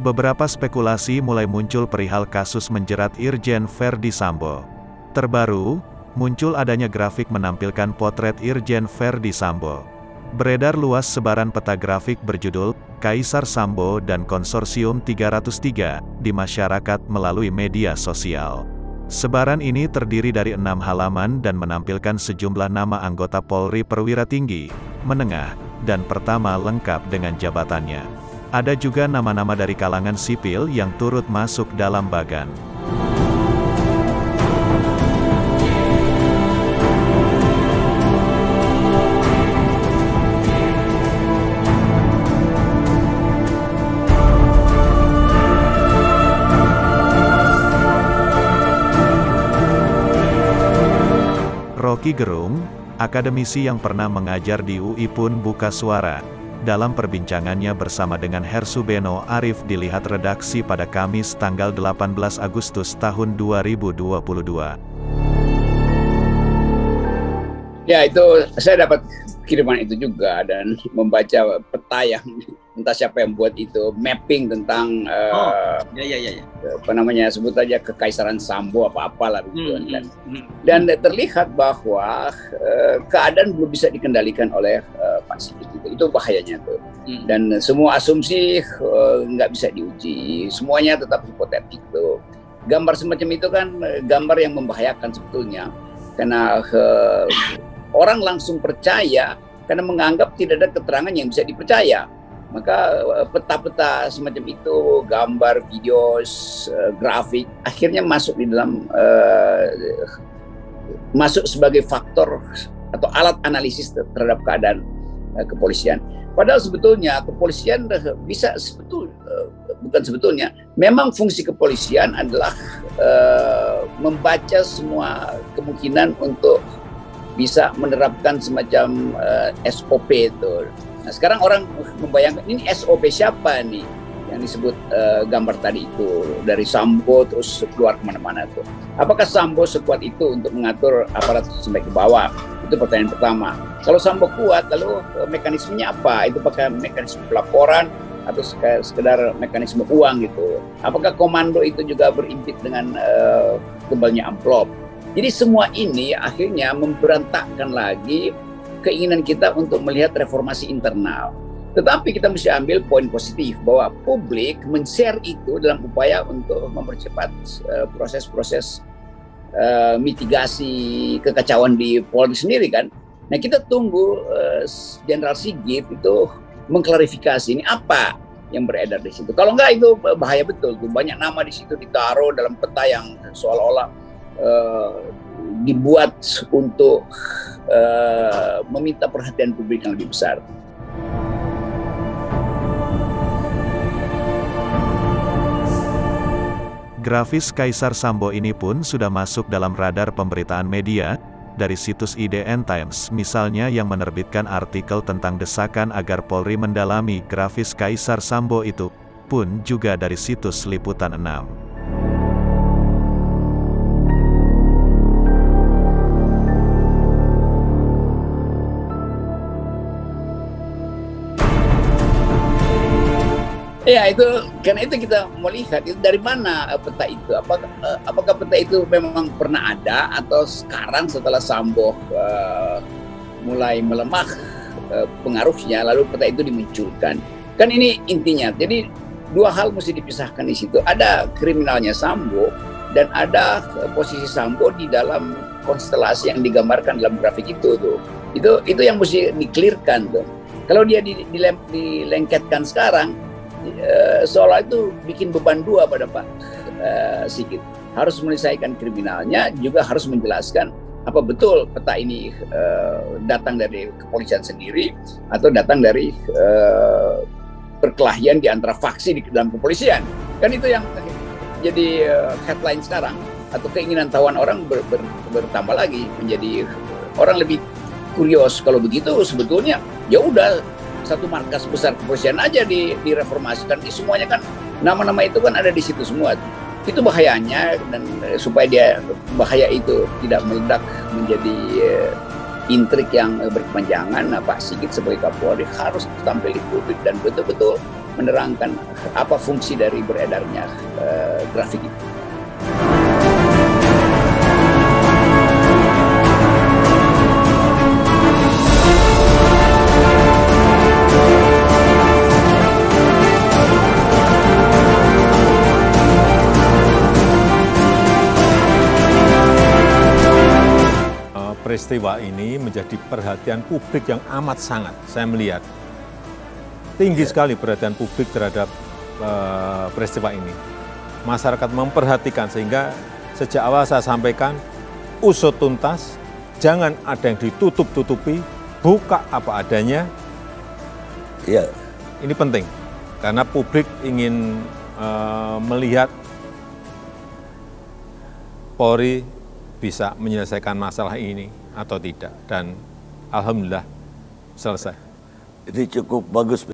Beberapa spekulasi mulai muncul perihal kasus menjerat Irjen Verdi Sambo. Terbaru, muncul adanya grafik menampilkan potret Irjen Verdi Sambo. Beredar luas sebaran peta grafik berjudul, Kaisar Sambo dan Konsorsium 303, di masyarakat melalui media sosial. Sebaran ini terdiri dari 6 halaman dan menampilkan sejumlah nama anggota Polri perwira tinggi, menengah, dan pertama lengkap dengan jabatannya. Ada juga nama-nama dari kalangan sipil yang turut masuk dalam bagan. Rocky Gerung, akademisi yang pernah mengajar di UI pun buka suara. Dalam perbincangannya bersama dengan Hersubeno Arif dilihat redaksi pada Kamis tanggal 18 Agustus tahun 2022. Ya, itu saya dapat kiriman itu juga dan membaca peta yang entah siapa yang buat itu, mapping tentang apa namanya, sebut aja Kekaisaran Sambo apa-apalah gitu. Dan terlihat bahwa keadaan belum bisa dikendalikan oleh Pak Sigit itu bahayanya tuh. Dan semua asumsi nggak bisa diuji, semuanya tetap hipotetik tuh. Gambar semacam itu kan gambar yang membahayakan sebetulnya, karena orang langsung percaya karena menganggap tidak ada keterangan yang bisa dipercaya. Maka peta-peta semacam itu, gambar, video, grafik, akhirnya masuk di dalam masuk sebagai faktor atau alat analisis terhadap keadaan kepolisian. Padahal sebetulnya kepolisian bisa memang fungsi kepolisian adalah membaca semua kemungkinan untuk bisa menerapkan semacam SOP itu. Nah, sekarang orang membayangkan ini SOP siapa nih yang disebut gambar tadi itu, dari Sambo terus keluar kemana-mana tuh. Apakah Sambo sekuat itu untuk mengatur aparat sampai ke bawah? Itu pertanyaan pertama. Kalau Sambo kuat, lalu mekanismenya apa? Itu pakai mekanisme pelaporan atau sekedar mekanisme uang gitu? Apakah komando itu juga berimpit dengan tebalnya amplop? Jadi semua ini akhirnya memberantakkan lagi keinginan kita untuk melihat reformasi internal. Tetapi kita mesti ambil poin positif bahwa publik men-share itu dalam upaya untuk mempercepat proses-proses mitigasi kekacauan di Polri sendiri kan. Nah, kita tunggu Jenderal Sigit itu mengklarifikasi ini apa yang beredar di situ. Kalau enggak itu bahaya betul tuh. Banyak nama di situ ditaruh dalam peta yang seolah-olah dibuat untuk meminta perhatian publik yang lebih besar. Grafis Kaisar Sambo ini pun sudah masuk dalam radar pemberitaan media, dari situs IDN Times misalnya yang menerbitkan artikel tentang desakan agar Polri mendalami grafis Kaisar Sambo itu, pun juga dari situs Liputan 6. Ya, itu karena itu kita mau lihat itu dari mana peta itu. Apakah peta itu memang pernah ada atau sekarang setelah Sambo mulai melemah pengaruhnya, lalu peta itu dimunculkan. Kan ini intinya. Jadi dua hal mesti dipisahkan di situ. Ada kriminalnya Sambo dan ada posisi Sambo di dalam konstelasi yang digambarkan dalam grafik itu tuh. Itu yang mesti di-clearkan tuh. Kalau dia dilengketkan sekarang, seolah itu bikin beban dua pada Pak Sigit. Harus menyelesaikan kriminalnya, juga harus menjelaskan apa betul peta ini datang dari kepolisian sendiri atau datang dari perkelahian di antara faksi di dalam kepolisian. Kan itu yang jadi headline sekarang, atau keinginan tahuan orang bertambah lagi, menjadi orang lebih kurios. Kalau begitu sebetulnya ya udah satu markas besar kepolisian aja direformasikan. Semuanya kan nama-nama itu kan ada di situ semua. Itu bahayanya, dan supaya bahaya itu tidak meledak menjadi intrik yang berkepanjangan, Pak Sigit sebagai Kapolri harus tampil di publik dan betul-betul menerangkan apa fungsi dari beredarnya grafik itu. Peristiwa ini menjadi perhatian publik yang amat sangat. Saya melihat tinggi sekali perhatian publik terhadap peristiwa ini. Masyarakat memperhatikan, sehingga sejak awal saya sampaikan usut tuntas, jangan ada yang ditutup-tutupi, buka apa adanya. Iya. Ini penting karena publik ingin melihat Polri bisa menyelesaikan masalah ini atau tidak, dan alhamdulillah selesai. Ini cukup bagus.